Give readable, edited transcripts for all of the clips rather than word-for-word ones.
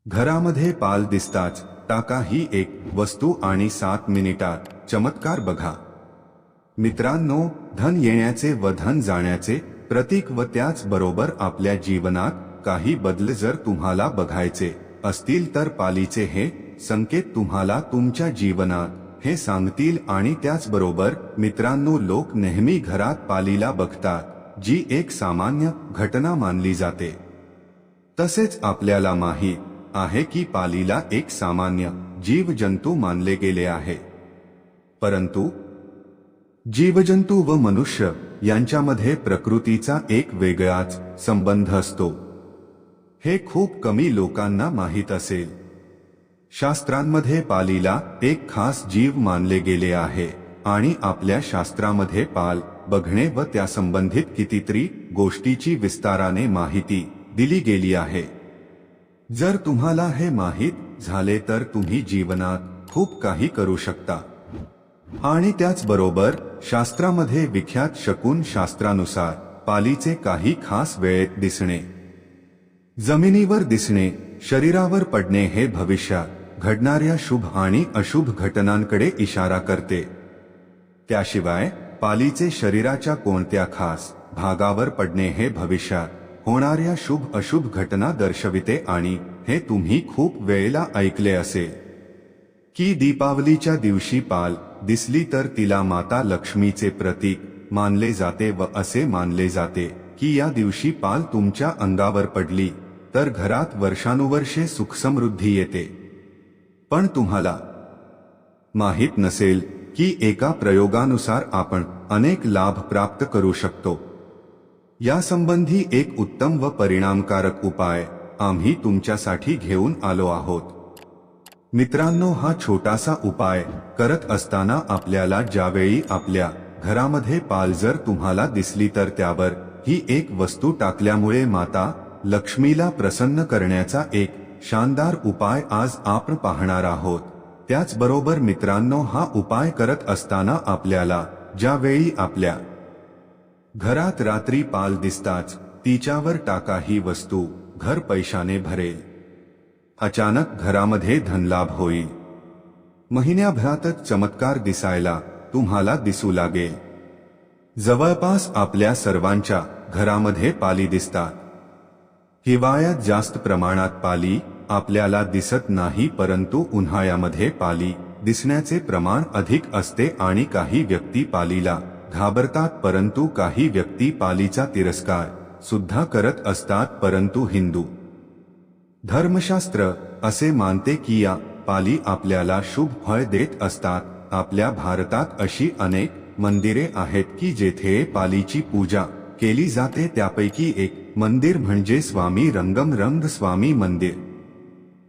घरामध्ये पाल दिसताच टाका ही एक वस्तू आणि 7 मिनिटात चमत्कार बघा. मित्रांनो, धन येण्याचे व धन जाण्याचे प्रतीक व त्याच बरोबर आपल्या जीवनात काही बदल जर तुम्हाला बघायचे असतील तर पालीचे हे संकेत तुम्हाला तुमच्या जीवनात हे सांगतील. आणि त्याचबरोबर मित्रांनो, लोक नेहमी घरात पालीला बघतात, जी एक सामान्य घटना मानली जाते. तसेच आपल्याला माहीत आहे की पालीला एक सामान्य जीवजंतू मानले गेले आहे. परंतु जीवजंतू व मनुष्य यांच्यामध्ये प्रकृतीचा एक वेगळाच संबंध असतो. हे खूप कमी लोकांना माहीत असेल. शास्त्रांमध्ये पालीला एक खास जीव मानले गेले आहे आणि आपल्या शास्त्रामध्ये पाल बघणे व त्या संबंधित कितीतरी गोष्टीची विस्ताराने माहिती दिली गेली आहे. जर तुम्हाला हे माहीत झाले तर तुम्ही जीवनात खूप काही करू शकता. आणि त्याचबरोबर शास्त्रामध्ये विख्यात शकुन शास्त्रानुसार पालीचे काही खास वेळेत दिसणे, जमिनीवर दिसणे, शरीरावर पडणे हे भविष्यात घडणाऱ्या शुभ आणि अशुभ घटनांकडे इशारा करते. त्याशिवाय पालीचे शरीराच्या कोणत्या खास भागावर पडणे हे भविष्यात होणाऱ्या शुभ अशुभ घटना दर्शविते. आणि हे तुम्ही खूप वेळेला ऐकले असेल की दीपावलीच्या दिवशी पाल दिसली तर तिला माता लक्ष्मीचे प्रतीक मानले जाते व असे मानले जाते की या दिवशी पाल तुमच्या अंगावर पडली तर घरात वर्षानुवर्षे सुखसमृद्धी येते. पण तुम्हाला माहीत नसेल की एका प्रयोगानुसार आपण अनेक लाभ प्राप्त करू शकतो. यासंबंधी एक उत्तम व परिणामकारक उपाय आम्ही तुमच्यासाठी घेऊन आलो आहोत. मित्रांनो, हा छोटासा उपाय करत असताना आपल्याला ज्यावेळी आपल्या घरामध्ये पाल जर तुम्हाला दिसली तर त्यावर ही एक वस्तू टाकल्यामुळे माता लक्ष्मीला प्रसन्न करण्याचा एक शानदार उपाय आज आपण पाहणार आहोत. त्याचबरोबर मित्रांनो, हा उपाय करत असताना आपल्याला ज्यावेळी आपल्या घरात रात्री पाल दिसताच तिच्यावर टाका ही वस्तू घर पैशाने भरेल. अचानक घरामध्ये धनलाभ होईल. महिन्याभरातच चमत्कार दिसायला तुम्हाला दिसू लागेल. जवळपास आपल्या सर्वांच्या घरामध्ये पाली दिसतात. हिवाळ्यात जास्त प्रमाणात पाली आपल्याला दिसत नाही, परंतु उन्हाळ्यामध्ये पाली दिसण्याचे प्रमाण अधिक असते. आणि काही व्यक्ती पालीला घाबरतात, परंतु काही व्यक्ती पालीचा तिरस्कार सुद्धा करत असतात. परंतु हिंदू धर्मशास्त्र असे मानते की या पाली आपल्याला शुभ फळ देत असतात. आपल्या भारतात अशी अनेक मंदिरे आहेत की जेथे पालीची पूजा केली जाते. त्यापैकी एक मंदिर म्हणजे स्वामी रंगम स्वामी मंदिर.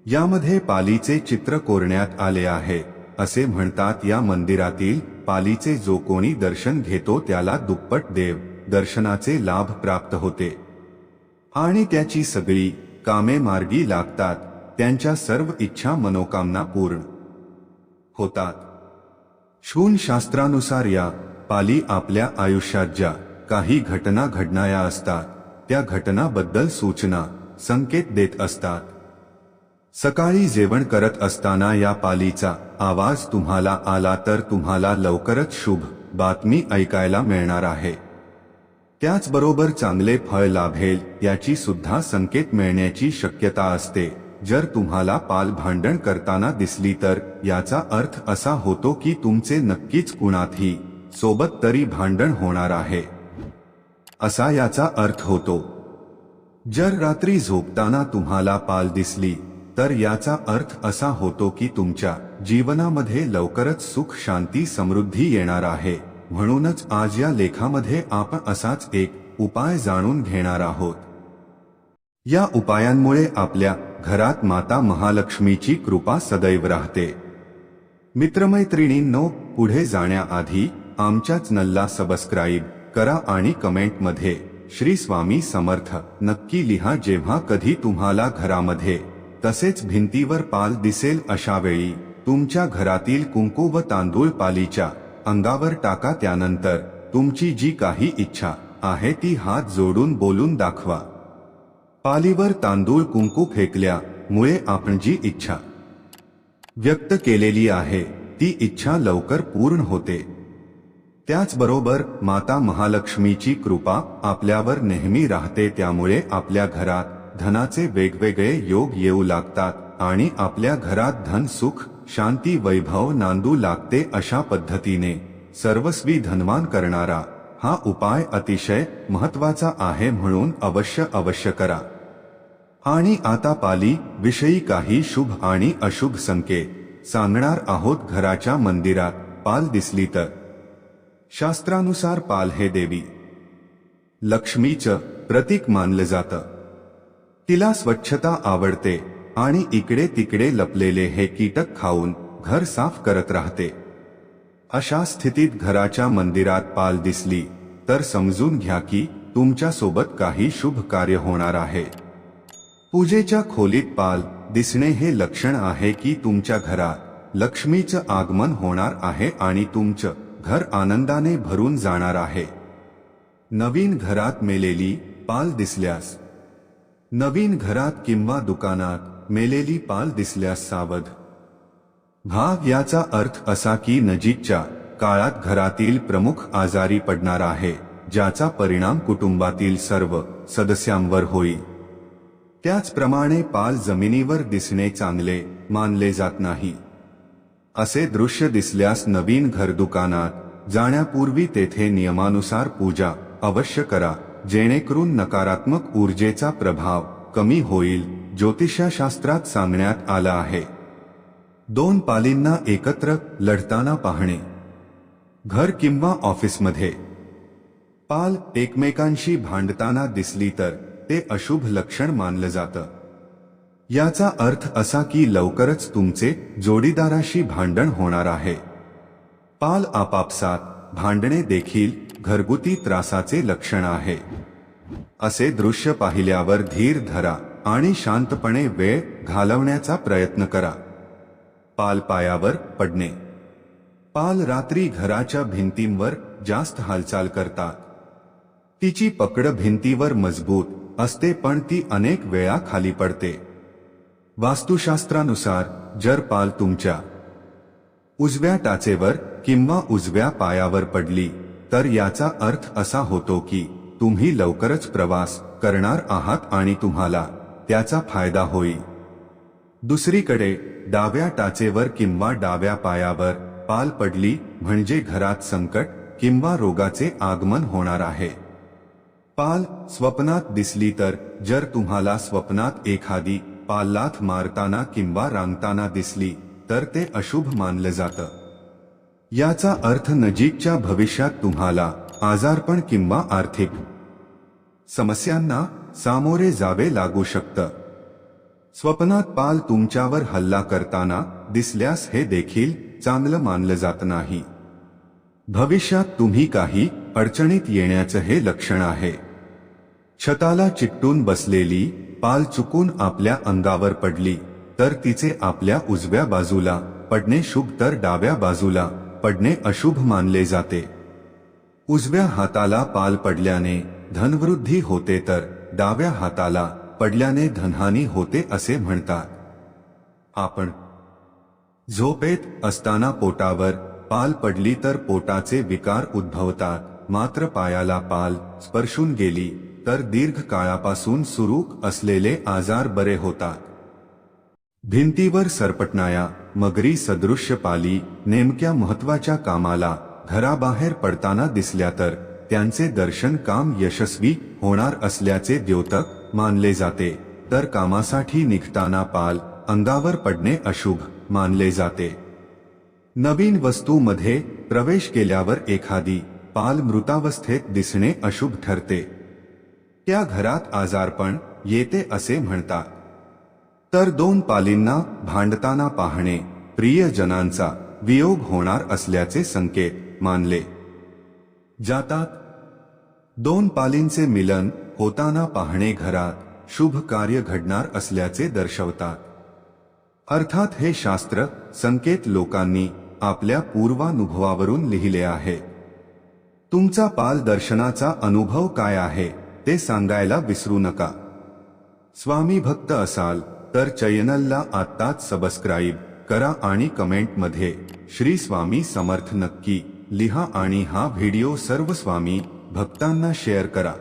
यामध्ये पालीचे चित्र कोरण्यात आले आहे. असे म्हणतात या मंदिरातील पालीचे जो कोणी दर्शन घेतो त्याला दुप्पट देव दर्शनाचे लाभ प्राप्त होते आणि त्याची सगळी कामे मार्गी लागतात. त्यांच्या सर्व इच्छा मनोकामना पूर्ण होतात. शून शास्त्रानुसार या पाली आपल्या आयुष्यात ज्या काही घटना घडणाऱ्या असतात त्या घटनाबद्दल सूचना संकेत देत असतात. सकाळी जेवण करत असताना या पालीचा आवाज तुम्हाला आला तर तुम्हाला लवकरच शुभ बातमी ऐकायला मिळणार आहे. त्याचबरोबर चांगले फळ लाभेल याची सुद्धा संकेत मिळण्याची शक्यता असते. जर तुम्हाला पाल भांडण करताना दिसली तर याचा अर्थ असा होतो की तुमचे नक्कीच कुणातही सोबत तरी भांडण होणार आहे, असा याचा अर्थ होतो. जर रात्री झोपताना तुम्हाला पाल दिसली तर याचा अर्थ असा होतो की तुमच्या जीवनामध्ये लवकरच सुख शांती समृद्धी येणार आहे. म्हणूनच आज या लेखामध्ये आपण असाच एक उपाय जाणून घेणार आहोत. या उपायांमुळे आपल्या घरात माता महालक्ष्मीची कृपा सदैव राहते. मित्रमैत्रिणींनो, पुढे जाण्याआधी आमच्या चॅनलला सबस्क्राईब करा आणि कमेंटमध्ये श्री स्वामी समर्थ नक्की लिहा. जेव्हा कधी तुम्हाला घरामध्ये तसेच भिंतीवर पाल दिसेल अशा वेळी तुमच्या घरातील कुंकू व तांदूळ पालीच्या अंगावर टाका. त्यानंतर तुमची जी काही इच्छा आहे ती हात जोडून बोलून दाखवा. पालीवर तांदूळ कुंकू फेकल्या मुळे आपण जी इच्छा व्यक्त केलेली आहे ती इच्छा लवकर पूर्ण होते. त्याचबरोबर माता महालक्ष्मीची कृपा आपल्यावर नेहमी राहते. त्यामुळे आपल्या घरात धनाचे वेगवेगळे योग येऊ लागतात आणि आपल्या घरात धन, सुख, शांती, वैभव नांदू लागते. अशा पद्धतीने सर्वस्वी धनवान करणारा हा उपाय अतिशय महत्त्वाचा आहे, म्हणून अवश्य करा. आणि आता पाली विषयी काही शुभ आणि अशुभ संकेत सांगणार आहोत. घराच्या मंदिरात पाल दिसली तर शास्त्रानुसार पाल हे देवी लक्ष्मीचं प्रतीक मानलं जातं. तिला स्वच्छता आवडते आणि इकडे तिकडे लपलेले हे कीटक खाऊन घर साफ करत राहते. अशा स्थितीत घराच्या मंदिरात पाल दिसली तर समजून घ्या की तुमच्या सोबत काही शुभ कार्य होणार आहे. पूजेच्या खोलीत पाल दिसणे हे लक्षण आहे की तुमच्या घरात लक्ष्मीचं आगमन होणार आहे आणि तुमचं घर आनंदाने भरून जाणार आहे. नवीन घरात मेलेली पाल दिसल्यास, नवीन घरात किंवा दुकानात मेलेली पाल दिसल्यास सावध व्हा. याचा अर्थ असा की नजीकच्या काळात घरातील प्रमुख आजारी पडणार आहे, ज्याचा परिणाम कुटुंबातील सर्व सदस्यांवर होईल. त्याचप्रमाणे पाल जमिनीवर दिसणे चांगले मानले जात नाही. असे दृश्य दिसल्यास नवीन घर दुकानात जाण्यापूर्वी तेथे नियमानुसार पूजा अवश्य करा, जेणेकरून नकारात्मक ऊर्जेचा प्रभाव कमी होईल. ज्योतिषशास्त्रात सांगण्यात आलं आहे, दोन पालींना एकत्र लढताना पाहणे. घर किंवा ऑफिसमध्ये पाल एकमेकांशी भांडताना दिसली तर ते अशुभ लक्षण मानलं जातं. याचा अर्थ असा की लवकरच तुमचे जोडीदाराशी भांडण होणार आहे. पाल आपापसात भांडणे देखील घरगुती त्रासाचे लक्षण आहे. असे दृश्य पाहिल्यावर धीर धरा आणि शांतपणे वेळ घालवण्याचा प्रयत्न करा. पाल पायावर पडणे. पाल रात्री घराच्या भिंतींवर जास्त हालचाल करतात. तिची पकड भिंतीवर मजबूत असते पण ती अनेक वेळा खाली पडते. वास्तुशास्त्रानुसार जर पाल तुमच्या उजव्या टाचेवर किंवा उजव्या पायावर पडली तर याचा अर्थ असा होतो की तुम्ही लवकरच प्रवास करणार आहात आणि तुम्हाला त्याचा फायदा होईल. दुसरीकडे डाव्या टाचेवर किंवा डाव्या पायावर पाल पडली म्हणजे घरात संकट किंवा रोगाचे आगमन होणार आहे. पाल स्वप्नात दिसली तर जर तुम्हाला स्वप्नात एखादी पाल लाथ मारताना किंवा रांगताना दिसली तर ते अशुभ मानलं जातं. याचा अर्थ नजीकच्या भविष्यात तुम्हाला आजारपण किंवा आर्थिक समस्यांना सामोरे जावे लागू शकतं. स्वप्नात पाल तुमच्यावर हल्ला करताना दिसल्यास हे देखील चांगलं मानलं जात नाही. भविष्यात तुम्ही काही अडचणीत येण्याचं हे लक्षण आहे. छताला चिकटून बसलेली पाल चुकून आपल्या अंगावर पडली तर तिचे आपल्या उजव्या बाजूला पडणे शुभ तर डाव्या बाजूला पडणे अशुभ मानले जाते. उजव्या हाताला पाल पडल्याने धनवृद्धी होते तर डाव्या हाताला पडल्याने धनहानी होते असे म्हणतात. आपण झोपेत असताना पोटावर पाल पडली तर पोटाचे विकार उद्भवतात, मात्र पायाला पाल स्पर्शून गेली तर दीर्घ काळापासून सुरू असलेले आजार बरे होतात. भिंतीवर सरपटणाऱ्या मगरी सदृश्य पाली नेमक्या महत्वाच्या कामाला घराबाहेर पडताना दिसल्या तर त्यांचे दर्शन काम यशस्वी होणार असल्याचे द्योतक मानले जाते, तर कामासाठी निघताना पाल अंगावर पडणे अशुभ मानले जाते. नवीन वस्तूमध्ये प्रवेश केल्यावर एखादी पाल मृतावस्थेत दिसणे अशुभ ठरते. त्या घरात आजारपण येते असे म्हणतात. तर दोन पालींना भांडताना पाहणे प्रियजनांचा वियोग होणार असल्याचे संकेत मानले जातात. दोन पालींचे मिलन होताना पाहणे घरात शुभ कार्य घडणार असल्याचे दर्शवतात. अर्थात हे शास्त्र संकेत लोकांनी आपल्या पूर्वानुभवावरून लिहिले आहे. तुमचा पाल दर्शनाचा अनुभव काय आहे ते सांगायला विसरू नका. स्वामी भक्त असाल तर चॅनलला आत्ताच सबस्क्राईब करा आणि कमेंटमध्ये श्री स्वामी समर्थ नक्की लिहा आणि हा व्हिडिओ सर्व स्वामी भक्तांना शेअर करा.